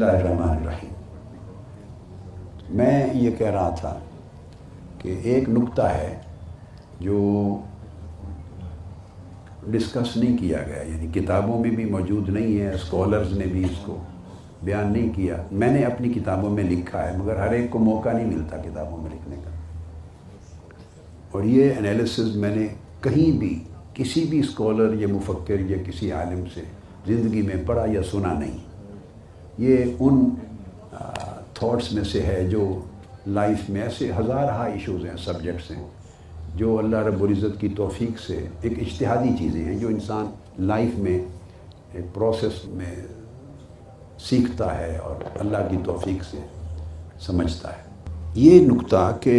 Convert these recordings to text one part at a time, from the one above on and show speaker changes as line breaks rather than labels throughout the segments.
اللہ الرحمن الرحیم۔ میں یہ کہہ رہا تھا کہ ایک نکتہ ہے جو ڈسکس نہیں کیا گیا، یعنی کتابوں میں بھی موجود نہیں ہے، اسکالرز نے بھی اس کو بیان نہیں کیا۔ میں نے اپنی کتابوں میں لکھا ہے، مگر ہر ایک کو موقع نہیں ملتا کتابوں میں لکھنے کا، اور یہ انالیسز میں نے کہیں بھی کسی بھی اسکالر یا مفکر یا کسی عالم سے زندگی میں پڑھا یا سنا نہیں۔ یہ ان تھاٹس میں سے ہے جو لائف میں ایسے ہزارہ ایشوز ہیں، سبجیکٹس ہیں، جو اللہ رب العزت کی توفیق سے ایک اجتہادی چیزیں ہیں جو انسان لائف میں ایک پروسیس میں سیکھتا ہے اور اللہ کی توفیق سے سمجھتا ہے۔ یہ نکتہ کہ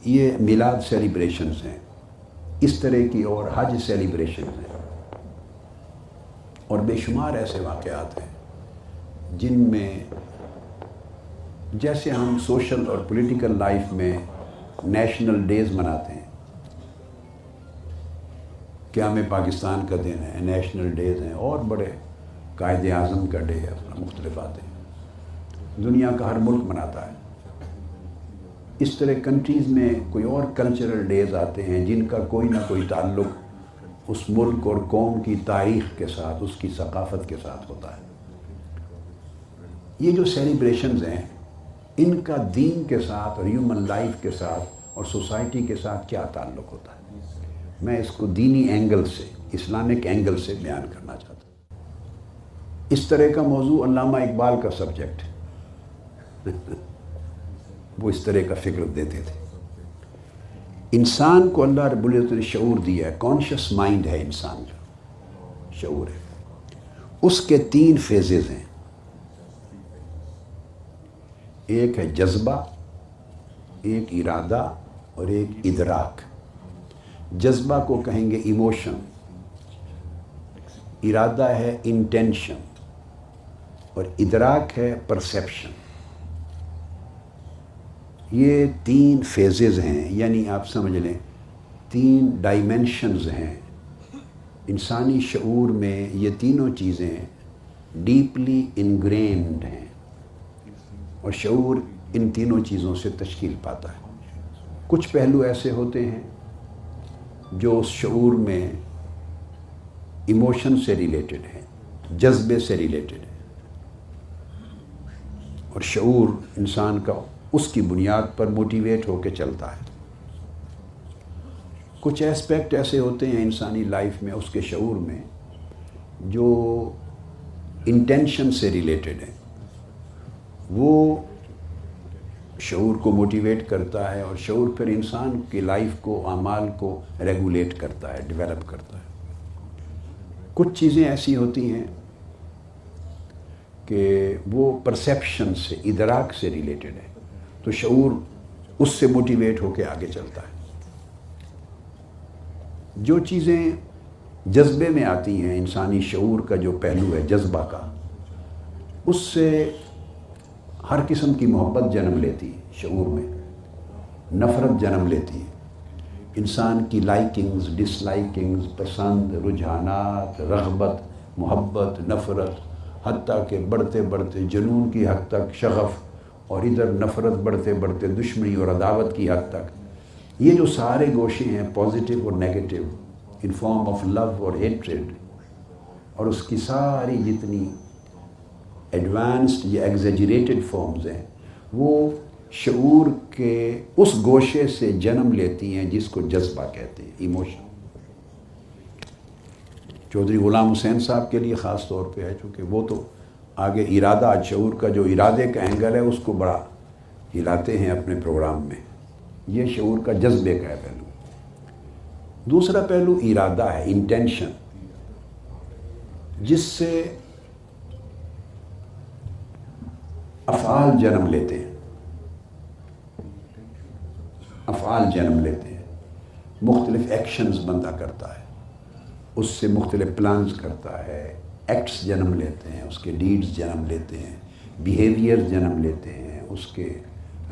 یہ میلاد سیلیبریشنز ہیں، اس طرح کی اور حج سیلیبریشنز ہیں، اور بے شمار ایسے واقعات ہیں جن میں جیسے ہم سوشل اور پولیٹیکل لائف میں نیشنل ڈیز مناتے ہیں، قیام پاکستان کا دن ہے، نیشنل ڈیز ہیں، اور بڑے قائد اعظم کا ڈے ہے، مختلف آتے ہیں، دنیا کا ہر ملک مناتا ہے۔ اس طرح کنٹریز میں کوئی اور کلچرل ڈیز آتے ہیں جن کا کوئی نہ کوئی تعلق اس ملک اور قوم کی تاریخ کے ساتھ، اس کی ثقافت کے ساتھ ہوتا ہے۔ یہ جو سیلیبریشنز ہیں، ان کا دین کے ساتھ اور ہیومن لائف کے ساتھ اور سوسائٹی کے ساتھ کیا تعلق ہوتا ہے، میں اس کو دینی اینگل سے، اسلامک اینگل سے بیان کرنا چاہتا ہوں۔ اس طرح کا موضوع علامہ اقبال کا سبجیکٹ ہے، وہ اس طرح کا فکر دیتے تھے۔ انسان کو اللہ رب العزت نے شعور دیا ہے، کانشیس مائنڈ ہے انسان کا، شعور ہے، اس کے 3 فیزز ہیں۔ ایک ہے جذبہ، ایک ارادہ اور ایک ادراک۔ جذبہ کو کہیں گے ایموشن، ارادہ ہے انٹینشن، اور ادراک ہے پرسیپشن۔ یہ 3 فیزز ہیں، یعنی آپ سمجھ لیں 3 ڈائمینشنز ہیں انسانی شعور میں۔ یہ تینوں چیزیں ڈیپلی انگرینڈ ہیں، اور شعور ان تینوں چیزوں سے تشکیل پاتا ہے۔ کچھ پہلو ایسے ہوتے ہیں جو اس شعور میں ایموشن سے ریلیٹڈ ہیں، جذبے سے ریلیٹڈ ہیں، اور شعور انسان کا اس کی بنیاد پر موٹیویٹ ہو کے چلتا ہے۔ کچھ ایسپیکٹ ایسے ہوتے ہیں انسانی لائف میں، اس کے شعور میں، جو انٹینشن سے ریلیٹڈ ہیں۔ وہ شعور کو موٹیویٹ کرتا ہے، اور شعور پھر انسان کی لائف کو، اعمال کو ریگولیٹ کرتا ہے، ڈیولپ کرتا ہے۔ کچھ چیزیں ایسی ہوتی ہیں کہ وہ پرسیپشن سے، ادراک سے ریلیٹڈ ہے، تو شعور اس سے موٹیویٹ ہو کے آگے چلتا ہے۔ جو چیزیں جذبے میں آتی ہیں، انسانی شعور کا جو پہلو ہے جذبہ کا، اس سے ہر قسم کی محبت جنم لیتی ہے، شعور میں نفرت جنم لیتی ہے، انسان کی لائکنگز، ڈس لائکنگز، پسند، رجحانات، رغبت، محبت، نفرت، حتیٰ کہ بڑھتے بڑھتے جنون کی حد تک شغف، اور ادھر نفرت بڑھتے بڑھتے دشمنی اور عداوت کی حد تک۔ یہ جو سارے گوشے ہیں، پازیٹیو اور negative, in form of love اور ہیٹریڈ، اور اس کی ساری جتنی ایڈوانسڈ یا ایگزیجریٹڈ فارمز ہیں، وہ شعور کے اس گوشے سے جنم لیتی ہیں جس کو جذبہ کہتے ہیں، ایموشن۔ چودھری غلام حسین صاحب کے لیے خاص طور پہ ہے، چونکہ وہ تو آگے ارادہ، شعور کا جو ارادے کا اینگل ہے اس کو بڑا ہلاتے ہیں اپنے پروگرام میں۔ یہ شعور کا جذبے کا ہے پہلو۔ دوسرا پہلو ارادہ ہے، انٹینشن، جس سے افعال جنم لیتے ہیں، افعال جنم لیتے ہیں، مختلف ایکشنز بندہ کرتا ہے، اس سے مختلف پلانز کرتا ہے، ایکٹس جنم لیتے ہیں، اس کے ڈیڈز جنم لیتے ہیں، بیہیویئر جنم لیتے ہیں، اس کے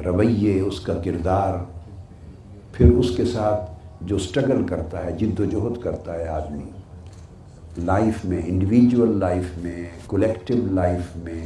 رویے، اس کا کردار، پھر اس کے ساتھ جو سٹرگل کرتا ہے، جد و جہد کرتا ہے آدمی لائف میں، انڈیویجول لائف میں، کولیکٹیو لائف میں،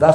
10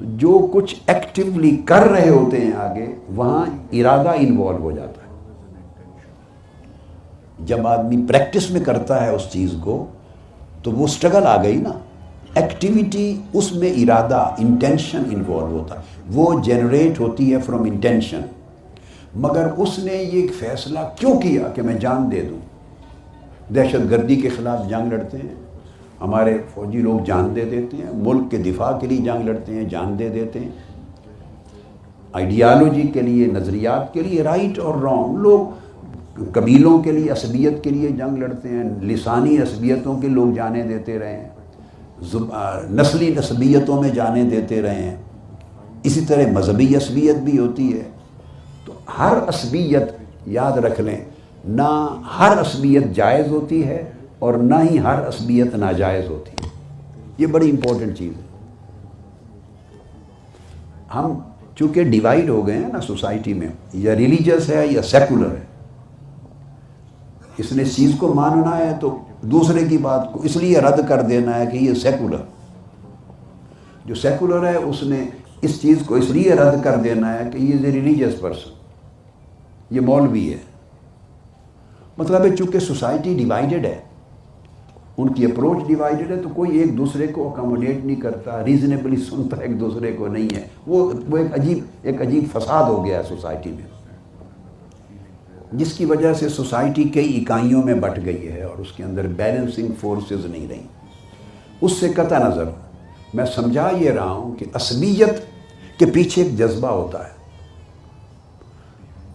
تو جو کچھ ایکٹیولی کر رہے ہوتے ہیں آگے وہاں ارادہ انوالو ہو جاتا ہے. جب آدمی پریکٹس میں کرتا ہے اس چیز کو تو وہ سٹرگل آ گئی نا. ایکٹیویٹی اس میں ارادہ انٹینشن انوالو ہوتا ہے, وہ جنریٹ ہوتی ہے فرام انٹینشن. مگر اس نے یہ فیصلہ کیوں کیا کہ میں جان دے دوں؟ دہشت گردی کے خلاف جنگ لڑتے ہیں, ہمارے فوجی لوگ جان دے دیتے ہیں, ملک کے دفاع کے لیے جنگ لڑتے ہیں, جان دے دیتے ہیں, آئیڈیالوجی کے لیے, نظریات کے لیے, رائٹ اور رانگ. لوگ قبیلوں کے لیے, عصبیت کے لیے جنگ لڑتے ہیں, لسانی عصبیتوں کے لوگ جانے دیتے رہے ہیں, نسلی عصبیتوں میں جانے دیتے رہے ہیں. اسی طرح مذہبی عصبیت بھی ہوتی ہے. تو ہر عصبیت یاد رکھ لیں, نہ ہر عصبیت جائز ہوتی ہے اور نہ ہی ہر عصبیت ناجائز ہوتی ہے. یہ بڑی امپورٹنٹ چیز ہے. ہم چونکہ ڈیوائیڈ ہو گئے ہیں نا سوسائٹی میں, یا ریلیجس ہے یا سیکولر ہے. اس نے اس چیز کو ماننا ہے تو دوسرے کی بات کو اس لیے رد کر دینا ہے کہ یہ سیکولر. جو سیکولر ہے اس نے اس چیز کو اس لیے رد کر دینا ہے کہ یہ از اے ریلیجیس پرسن, یہ مولوی ہے. مطلب ہے چونکہ سوسائٹی ڈیوائیڈڈ ہے, ان کی اپروچ ڈیوائیڈڈ ہے, تو کوئی ایک دوسرے کو اکاموڈیٹ نہیں کرتا, ریزنیبلی سنتا ایک دوسرے کو نہیں ہے. وہ ایک عجیب فساد ہو گیا ہے سوسائٹی میں, جس کی وجہ سے سوسائٹی کئی اکائیوں میں بٹ گئی ہے اور اس کے اندر بیلنسنگ فورسز نہیں رہیں. اس سے قطع نظر میں سمجھا یہ رہا ہوں کہ عصبیت کے پیچھے ایک جذبہ ہوتا ہے.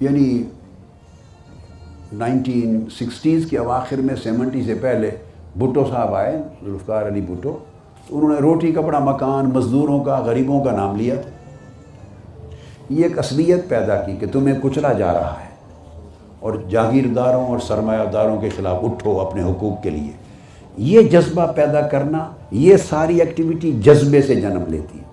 یعنی 1960s کے اواخر میں 70 سے پہلے بھٹو صاحب آئے, ذوالفقار علی بھٹو. انہوں نے روٹی کپڑا مکان مزدوروں کا, غریبوں کا نام لیا تھا. یہ ایک عصبیت پیدا کی کہ تمہیں کچلا جا رہا ہے اور جاگیرداروں اور سرمایہ داروں کے خلاف اٹھو اپنے حقوق کے لیے. یہ جذبہ پیدا کرنا, یہ ساری ایکٹیویٹی جذبے سے جنم لیتی ہے.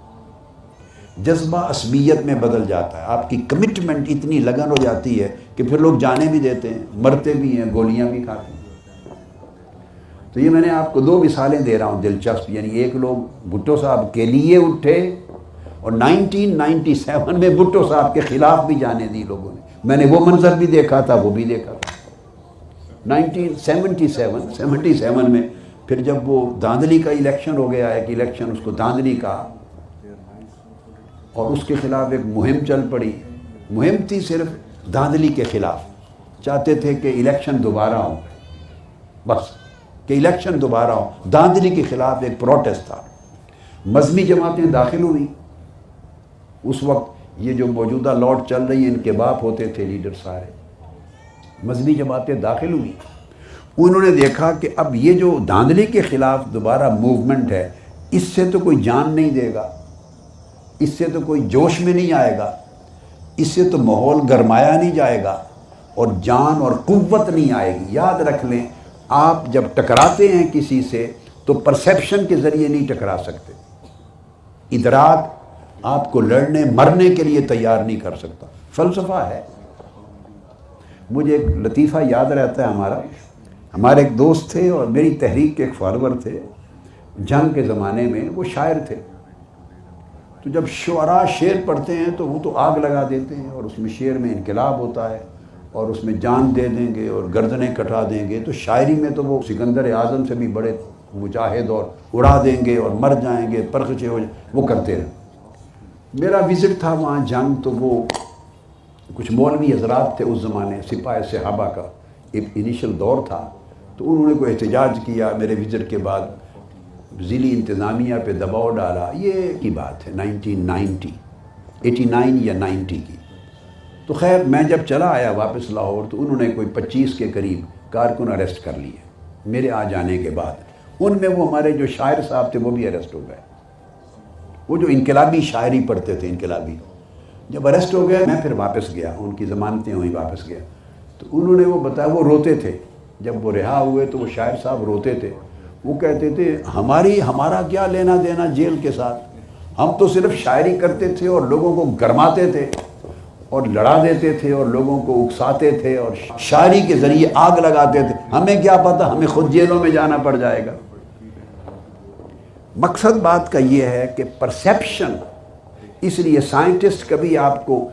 جذبہ عصبیت میں بدل جاتا ہے. آپ کی کمٹمنٹ اتنی لگن ہو جاتی ہے کہ پھر لوگ جانے بھی دیتے ہیں, مرتے بھی ہیں, گولیاں بھی کھاتے ہیں. تو یہ میں نے آپ کو 2 مثالیں دے رہا ہوں دلچسپ. یعنی ایک لوگ بھٹو صاحب کے لیے اٹھے اور 1997 میں بھٹو صاحب کے خلاف بھی جانے دی لوگوں نے. میں نے وہ منظر بھی دیکھا تھا, وہ بھی دیکھا تھا. 1977 میں پھر جب وہ دھاندلی کا الیکشن ہو گیا, ایک الیکشن اس کو دھاندلی کا, اور اس کے خلاف ایک مہم چل پڑی. مہم تھی صرف دھاندلی کے خلاف. چاہتے تھے کہ الیکشن دوبارہ ہو, بس کہ الیکشن دوبارہ ہو. دھاندلی کے خلاف ایک پروٹیسٹ تھا. مذہبی جماعتیں داخل ہوئی. اس وقت یہ جو موجودہ لارڈ چل رہی ہیں ان کے باپ ہوتے تھے لیڈر سارے. مذہبی جماعتیں داخل ہوئی. انہوں نے دیکھا کہ اب یہ جو دھاندلی کے خلاف دوبارہ موومنٹ ہے, اس سے تو کوئی جان نہیں دے گا, اس سے تو کوئی جوش میں نہیں آئے گا, اس سے تو ماحول گرمایا نہیں جائے گا اور جان اور قوت نہیں آئے گی. یاد رکھ لیں, آپ جب ٹکراتے ہیں کسی سے تو پرسیپشن کے ذریعے نہیں ٹکرا سکتے. ادراک آپ کو لڑنے مرنے کے لیے تیار نہیں کر سکتا. فلسفہ ہے. مجھے ایک لطیفہ یاد رہتا ہے. ہمارے ایک دوست تھے اور میری تحریک کے ایک فالوور تھے. جنگ کے زمانے میں وہ شاعر تھے. تو جب شعراء شعر پڑھتے ہیں تو وہ تو آگ لگا دیتے ہیں اور اس میں شعر میں انقلاب ہوتا ہے اور اس میں جان دے دیں گے اور گردنیں کٹا دیں گے. تو شاعری میں تو وہ سکندر اعظم سے بھی بڑے مجاہد اور اڑا دیں گے اور مر جائیں گے, پرخچے ہو جائیں, وہ کرتے رہے. میرا وزٹ تھا وہاں جنگ, تو وہ کچھ مولوی حضرات تھے اس زمانے, سپاہ صحابہ کا ایک انیشل دور تھا. تو انہوں نے کوئی احتجاج کیا میرے وزٹ کے بعد, ضلعی انتظامیہ پہ دباؤ ڈالا. یہ کی بات ہے 89 یا 90 کی. تو خیر میں جب چلا آیا واپس لاہور تو انہوں نے کوئی 25 کے قریب کارکن اریسٹ کر لیے میرے آ جانے کے بعد. ان میں وہ ہمارے جو شاعر صاحب تھے وہ بھی اریسٹ ہو گئے. وہ جو انقلابی شاعری پڑھتے تھے, انقلابی, جب اریسٹ ہو گئے میں پھر واپس گیا, ان کی ضمانتیں ہوئی, واپس گیا. تو انہوں نے وہ بتایا, وہ روتے تھے جب وہ رہا ہوئے, تو وہ شاعر صاحب روتے تھے. وہ کہتے تھے ہمارا کیا لینا دینا جیل کے ساتھ, ہم تو صرف شاعری کرتے تھے اور لوگوں کو گرماتے تھے اور لڑا دیتے تھے اور لوگوں کو اکساتے تھے اور شاعری کے ذریعے آگ لگاتے تھے. ہمیں کیا پتہ, ہمیں خود جیلوں میں جانا پڑ جائے گا. مقصد بات کا یہ ہے کہ پرسیپشن اس لیے سائنٹسٹ کبھی آپ کو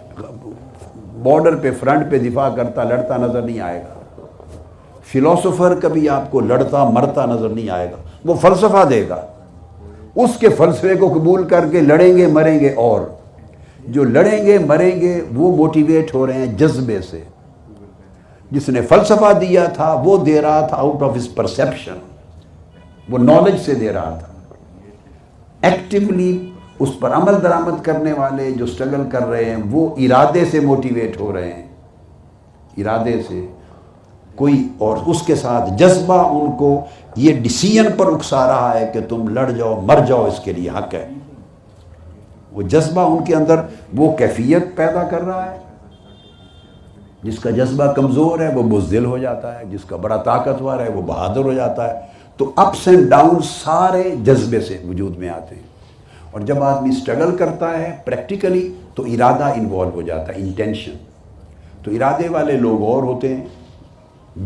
بارڈر پہ فرنٹ پہ دفاع کرتا لڑتا نظر نہیں آئے گا، فلاسفر کبھی آپ کو لڑتا مرتا نظر نہیں آئے گا، وہ فلسفہ دے گا، اس کے فلسفے کو قبول کر کے لڑیں گے مریں گے، اور جو لڑیں گے مریں گے وہ موٹیویٹ ہو رہے ہیں جذبے سے، جس نے فلسفہ دیا تھا وہ دے رہا تھا آؤٹ آف ہز پرسیپشن، وہ نالج سے دے رہا تھا، ایکٹیولی اس پر عمل درآمد کرنے والے جو سٹرگل کر رہے ہیں وہ ارادے سے موٹیویٹ ہو رہے ہیں، ارادے سے کوئی، اور اس کے ساتھ جذبہ ان کو یہ ڈیسیژن پر اکسا رہا ہے کہ تم لڑ جاؤ مر جاؤ، اس کے لیے حق ہے، وہ جذبہ ان کے اندر وہ کیفیت پیدا کر رہا ہے۔ جس کا جذبہ کمزور ہے وہ بزدل ہو جاتا ہے، جس کا بڑا طاقتور ہے وہ بہادر ہو جاتا ہے۔ تو اپس اینڈ ڈاؤن سارے جذبے سے وجود میں آتے ہیں، اور جب آدمی سٹرگل کرتا ہے پریکٹیکلی تو ارادہ انوالو ہو جاتا ہے، انٹینشن۔ تو ارادے والے لوگ اور ہوتے ہیں،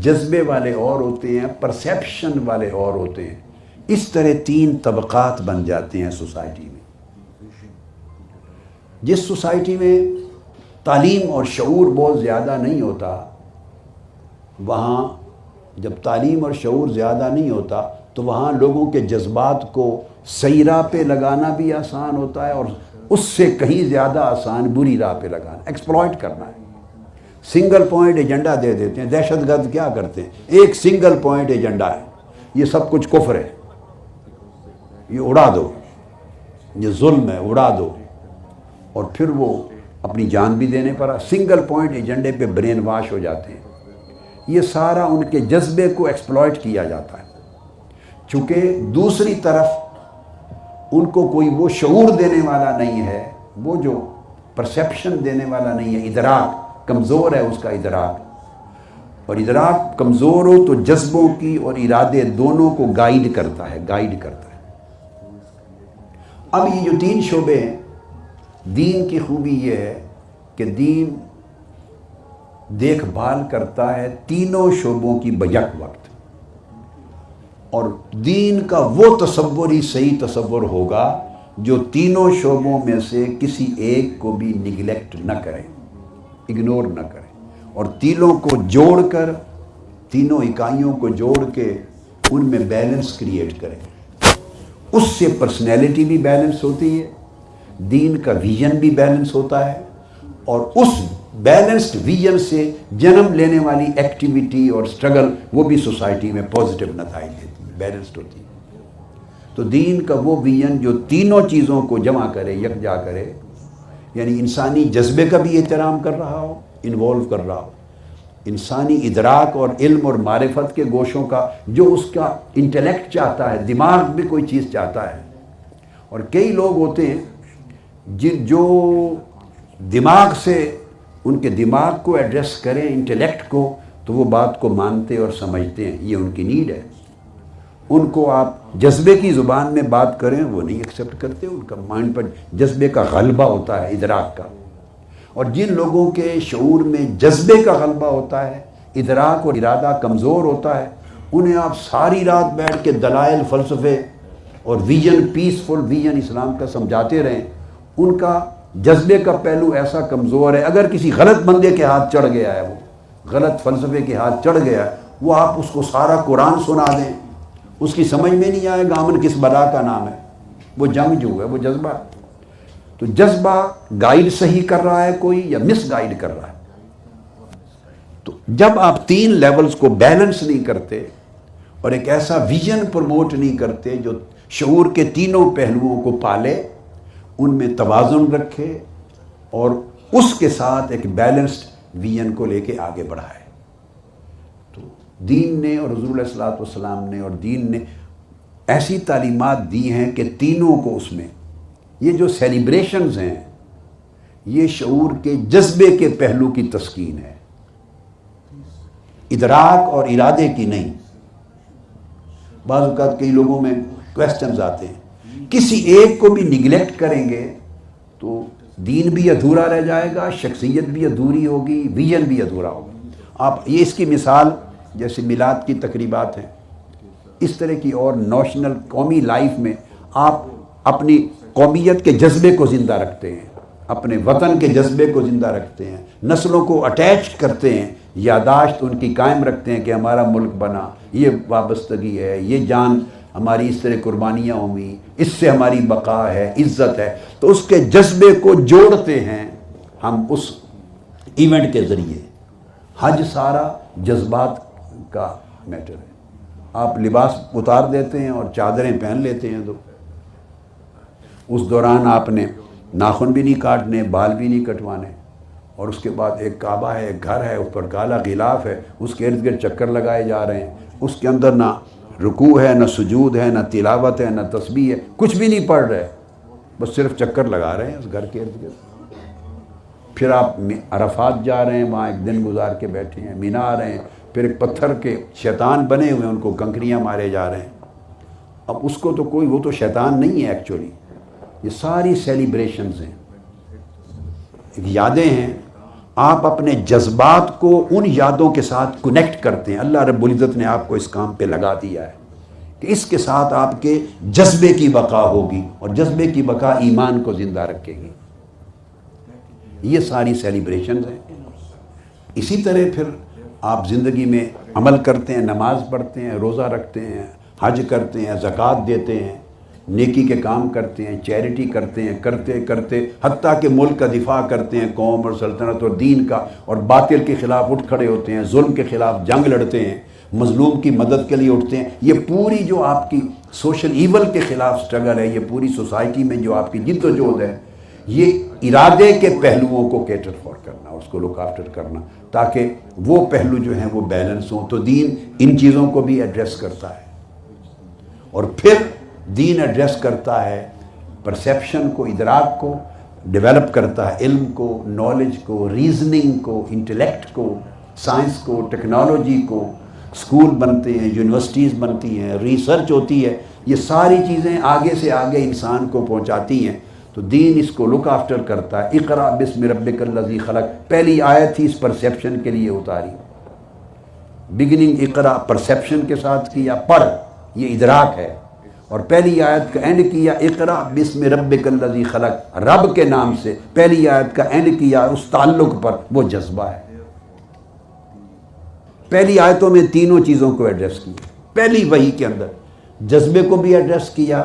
جذبے والے اور ہوتے ہیں، پرسیپشن والے اور ہوتے ہیں۔ اس طرح تین طبقات بن جاتے ہیں سوسائٹی میں۔ جس سوسائٹی میں تعلیم اور شعور بہت زیادہ نہیں ہوتا، وہاں جب تعلیم اور شعور زیادہ نہیں ہوتا تو وہاں لوگوں کے جذبات کو صحیح راہ پہ لگانا بھی آسان ہوتا ہے، اور اس سے کہیں زیادہ آسان بری راہ پہ لگانا، ایکسپلائٹ کرنا ہے۔ سنگل پوائنٹ ایجنڈا دے دیتے ہیں۔ دہشت گرد کیا کرتے ہیں؟ ایک سنگل پوائنٹ ایجنڈا ہے، یہ سب کچھ کفر ہے، یہ اڑا دو، یہ ظلم ہے، اڑا دو، اور پھر وہ اپنی جان بھی دینے پر سنگل پوائنٹ ایجنڈے پہ برین واش ہو جاتے ہیں۔ یہ سارا ان کے جذبے کو ایکسپلائٹ کیا جاتا ہے، چونکہ دوسری طرف ان کو کوئی وہ شعور دینے والا نہیں ہے، وہ جو پرسیپشن دینے والا نہیں ہے، ادراک کمزور ہے اس کا ادراک، اور ادراک کمزور ہو تو جذبوں کی اور ارادے دونوں کو گائیڈ کرتا ہے۔ اب یہ جو تین شعبے ہیں، دین کی خوبی یہ ہے کہ دین دیکھ بھال کرتا ہے تینوں شعبوں کی بیک وقت، اور دین کا وہ تصور ہی صحیح تصور ہوگا جو تینوں شعبوں میں سے کسی ایک کو بھی نگلیکٹ نہ کرے، اگنور نہ کرے، اور تینوں کو جوڑ کر، تینوں اکائیوں کو جوڑ کے ان میں بیلنس کریٹ کرے۔ اس سے پرسنالٹی بھی بیلنس ہوتی ہے، دین کا ویژن بھی بیلنس ہوتا ہے، اور اس بیلنسڈ ویژن سے جنم لینے والی ایکٹیویٹی اور سٹرگل وہ بھی سوسائٹی میں پازیٹیو نتائج دیتی ہے، بیلنسڈ ہوتی ہے۔ تو دین کا وہ ویژن جو تینوں چیزوں کو جمع کرے، یکجا کرے، یعنی انسانی جذبے کا بھی احترام کر رہا ہو، انوالو کر رہا ہو، انسانی ادراک اور علم اور معرفت کے گوشوں کا، جو اس کا انٹلیکٹ چاہتا ہے، دماغ بھی کوئی چیز چاہتا ہے۔ اور کئی لوگ ہوتے ہیں جو دماغ سے ان کے دماغ کو ایڈریس کریں، انٹلیکٹ کو، تو وہ بات کو مانتے اور سمجھتے ہیں، یہ ان کی نیڈ ہے۔ ان کو آپ جذبے کی زبان میں بات کریں وہ نہیں ایکسیپٹ کرتے، ان کا مائنڈ پر جذبے کا غلبہ ہوتا ہے، ادراک کا۔ اور جن لوگوں کے شعور میں جذبے کا غلبہ ہوتا ہے، ادراک اور ارادہ کمزور ہوتا ہے، انہیں آپ ساری رات بیٹھ کے دلائل، فلسفے اور ویژن، پیسفل ویژن اسلام کا سمجھاتے رہیں، ان کا جذبے کا پہلو ایسا کمزور ہے، اگر کسی غلط بندے کے ہاتھ چڑھ گیا ہے، وہ غلط فلسفے کے ہاتھ چڑھ گیا ہے، وہ آپ اس کو سارا قرآن سنا دیں، اس کی سمجھ میں نہیں آئے گا امن کس بلا کا نام ہے، وہ جنگجو ہے، وہ جذبہ۔ تو جذبہ گائیڈ صحیح کر رہا ہے کوئی یا مس گائیڈ کر رہا ہے۔ تو جب آپ تین لیولز کو بیلنس نہیں کرتے اور ایک ایسا ویژن پروموٹ نہیں کرتے جو شعور کے تینوں پہلوؤں کو پالے، ان میں توازن رکھے اور اس کے ساتھ ایک بیلنسڈ ویژن کو لے کے آگے بڑھائے، تو دین نے اور حضور علیہ الصلوۃ والسلام نے اور دین نے ایسی تعلیمات دی ہیں کہ تینوں کو اس میں، یہ جو سیلیبریشنز ہیں یہ شعور کے جذبے کے پہلو کی تسکین ہے، ادراک اور ارادے کی نہیں۔ بعض اوقات کئی لوگوں میں کویسچنز آتے ہیں، کسی ایک کو بھی نگلیکٹ کریں گے تو دین بھی ادھورا رہ جائے گا، شخصیت بھی ادھوری ہوگی، ویژن بھی ادھورا ہوگا۔ آپ یہ اس کی مثال جیسے میلاد کی تقریبات ہیں، اس طرح کی اور نوشنل قومی لائف میں آپ اپنی قومیت کے جذبے کو زندہ رکھتے ہیں، اپنے وطن کے جذبے کو زندہ رکھتے ہیں، نسلوں کو اٹیچ کرتے ہیں، یاداشت ان کی قائم رکھتے ہیں کہ ہمارا ملک بنا، یہ وابستگی ہے، یہ جان ہماری اس طرح قربانیاں ہوئی، اس سے ہماری بقا ہے، عزت ہے، تو اس کے جذبے کو جوڑتے ہیں ہم اس ایونٹ کے ذریعے۔ حج سارا جذبات کا میٹر ہے۔ آپ لباس اتار دیتے ہیں اور چادریں پہن لیتے ہیں، تو اس دوران آپ نے ناخن بھی نہیں کاٹنے، بال بھی نہیں کٹوانے، اور اس کے بعد ایک کعبہ ہے، ایک گھر ہے، اس پر کالا غلاف ہے، اس کے ارد گرد چکر لگائے جا رہے ہیں، اس کے اندر نہ رکوع ہے، نہ سجود ہے، نہ تلاوت ہے، نہ تسبیح ہے، کچھ بھی نہیں پڑھ رہے، بس صرف چکر لگا رہے ہیں اس گھر کے ارد گرد۔ پھر آپ عرفات جا رہے ہیں، وہاں ایک دن گزار کے بیٹھے ہیں، مینا آ رہے ہیں، پھر ایک پتھر کے شیطان بنے ہوئے ہیں، ان کو کنکریاں مارے جا رہے ہیں۔ اب اس کو تو کوئی، وہ تو شیطان نہیں ہے ایکچولی، یہ ساری سیلیبریشنز ہیں، یادیں ہیں۔ آپ اپنے جذبات کو ان یادوں کے ساتھ کنیکٹ کرتے ہیں۔ اللہ رب العزت نے آپ کو اس کام پہ لگا دیا ہے کہ اس کے ساتھ آپ کے جذبے کی بقا ہوگی، اور جذبے کی بقا ایمان کو زندہ رکھے گی۔ یہ ساری سیلیبریشنز ہیں۔ اسی طرح پھر آپ زندگی میں عمل کرتے ہیں، نماز پڑھتے ہیں، روزہ رکھتے ہیں، حج کرتے ہیں، زکوٰۃ دیتے ہیں، نیکی کے کام کرتے ہیں، چیریٹی کرتے ہیں، کرتے کرتے حتیٰ کہ ملک کا دفاع کرتے ہیں، قوم اور سلطنت اور دین کا، اور باطل کے خلاف اٹھ کھڑے ہوتے ہیں، ظلم کے خلاف جنگ لڑتے ہیں، مظلوم کی مدد کے لیے اٹھتے ہیں۔ یہ پوری جو آپ کی سوشل ایول کے خلاف سٹرگل ہے، یہ پوری سوسائٹی میں جو آپ کی جد و جہد ہے، یہ ارادے کے پہلوؤں کو کیٹر فار کرنا، اس کو لک آفٹر کرنا، تاکہ وہ پہلو جو ہیں وہ بیلنس ہوں۔ تو دین ان چیزوں کو بھی ایڈریس کرتا ہے، اور پھر دین ایڈریس کرتا ہے پرسیپشن کو، ادراک کو، ڈیولپ کرتا ہے علم کو، نالج کو، ریزننگ کو، انٹلیکٹ کو، سائنس کو، ٹیکنالوجی کو۔ اسکول بنتے ہیں، یونیورسٹیز بنتی ہیں، ریسرچ ہوتی ہے، یہ ساری چیزیں آگے سے آگے انسان کو پہنچاتی ہیں۔ تو دین اس کو لک آفٹر کرتا ہے۔ اقرأ بسم ربک الذی خلق، پہلی آیت ہی اس پرسیپشن کے لیے اتاری۔ بگننگ اقرأ پرسیپشن کے ساتھ کیا، پڑھ، یہ ادراک ہے، اور پہلی آیت کا اینڈ کیا اقرأ بسم ربک الذی خلق، رب کے نام سے پہلی آیت کا اینڈ کیا اس تعلق پر، وہ جذبہ ہے۔ پہلی آیتوں میں تینوں چیزوں کو ایڈریس کیا، پہلی وحی کے اندر جذبے کو بھی ایڈریس کیا،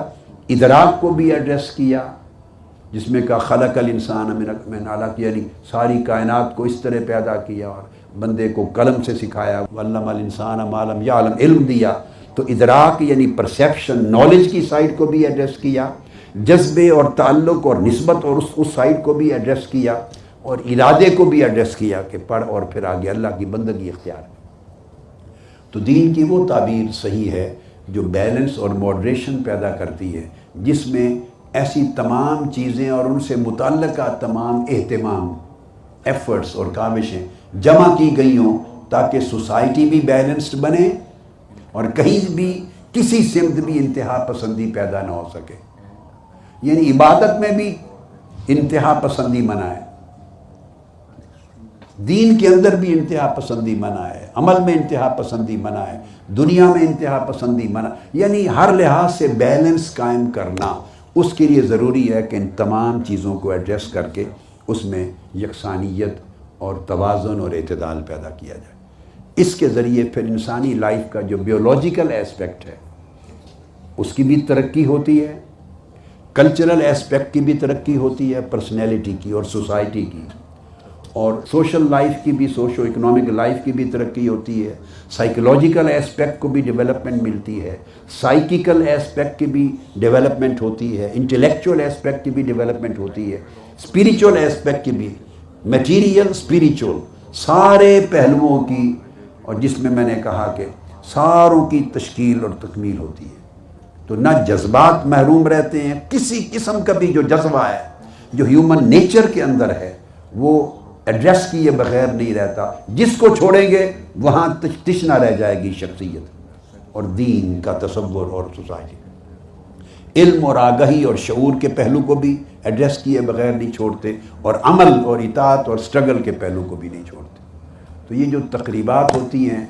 ادراک کو بھی ایڈریس کیا، جس میں کہا خلق الانسان من علق، یعنی ساری کائنات کو اس طرح پیدا کیا اور بندے کو قلم سے سکھایا، وعلم الانسان ما لم یعلم، علم دیا۔ تو ادراک یعنی پرسیپشن، نالج کی سائڈ کو بھی ایڈریس کیا، جذبے اور تعلق اور نسبت اور اس سائڈ کو بھی ایڈریس کیا، اور ارادے کو بھی ایڈریس کیا کہ پڑھ اور پھر آگے اللہ کی بندگی اختیار۔ تو دین کی وہ تعبیر صحیح ہے جو بیلنس اور ماڈریشن پیدا کرتی ہے، جس میں ایسی تمام چیزیں اور ان سے متعلقہ تمام اہتمام، ایفرٹس اور کاوشیں جمع کی گئی ہوں، تاکہ سوسائٹی بھی بیلنسڈ بنے اور کہیں بھی کسی سمت بھی انتہا پسندی پیدا نہ ہو سکے۔ یعنی عبادت میں بھی انتہا پسندی منع ہے، دین کے اندر بھی انتہا پسندی منع ہے، عمل میں انتہا پسندی منع ہے، دنیا میں انتہا پسندی منع، یعنی ہر لحاظ سے بیلنس قائم کرنا اس کے لیے ضروری ہے کہ ان تمام چیزوں کو ایڈریس کر کے اس میں یکسانیت اور توازن اور اعتدال پیدا کیا جائے۔ اس کے ذریعے پھر انسانی لائف کا جو بیولوجیکل ایسپیکٹ ہے اس کی بھی ترقی ہوتی ہے، کلچرل ایسپیکٹ کی بھی ترقی ہوتی ہے، پرسنالٹی کی اور سوسائٹی کی، اور سوشل لائف کی بھی، سوشو اکنامک لائف کی بھی ترقی ہوتی ہے، سائیکولوجیکل ایسپیکٹ کو بھی ڈیولپمنٹ ملتی ہے، سائیکیکل ایسپیکٹ کی بھی ڈیولپمنٹ ہوتی ہے، انٹلیکچوئل ایسپیکٹ کی بھی ڈیولپمنٹ ہوتی ہے، اسپریچول ایسپیکٹ کی بھی، میٹیریل اسپریچول، سارے پہلوؤں کی، اور جس میں نے کہا کہ ساروں کی تشکیل اور تکمیل ہوتی ہے۔ تو نہ جذبات محروم رہتے ہیں، کسی قسم کا بھی جو جذبہ ہے جو ہیومن نیچر کے اندر ہے وہ ایڈریس کیے بغیر نہیں رہتا، جس کو چھوڑیں گے وہاں تشنہ رہ جائے گی شخصیت اور دین کا تصور اور سوسائٹی۔ علم اور آگہی اور شعور کے پہلو کو بھی ایڈریس کیے بغیر نہیں چھوڑتے، اور عمل اور اطاعت اور سٹرگل کے پہلو کو بھی نہیں چھوڑتے۔ تو یہ جو تقریبات ہوتی ہیں،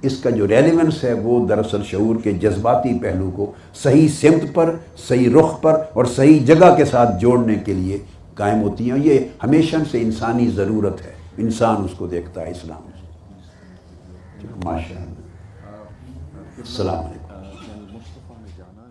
اس کا جو ریلیونس ہے وہ دراصل شعور کے جذباتی پہلو کو صحیح سمت پر، صحیح رخ پر اور صحیح جگہ کے ساتھ جوڑنے کے لیے قائم ہوتی ہیں. یہ ہمیشہ سے انسانی ضرورت ہے, انسان اس کو دیکھتا ہے اسلام سے. ماشاء اللہ. السلام علیکم.
مصطفیٰ نے جانا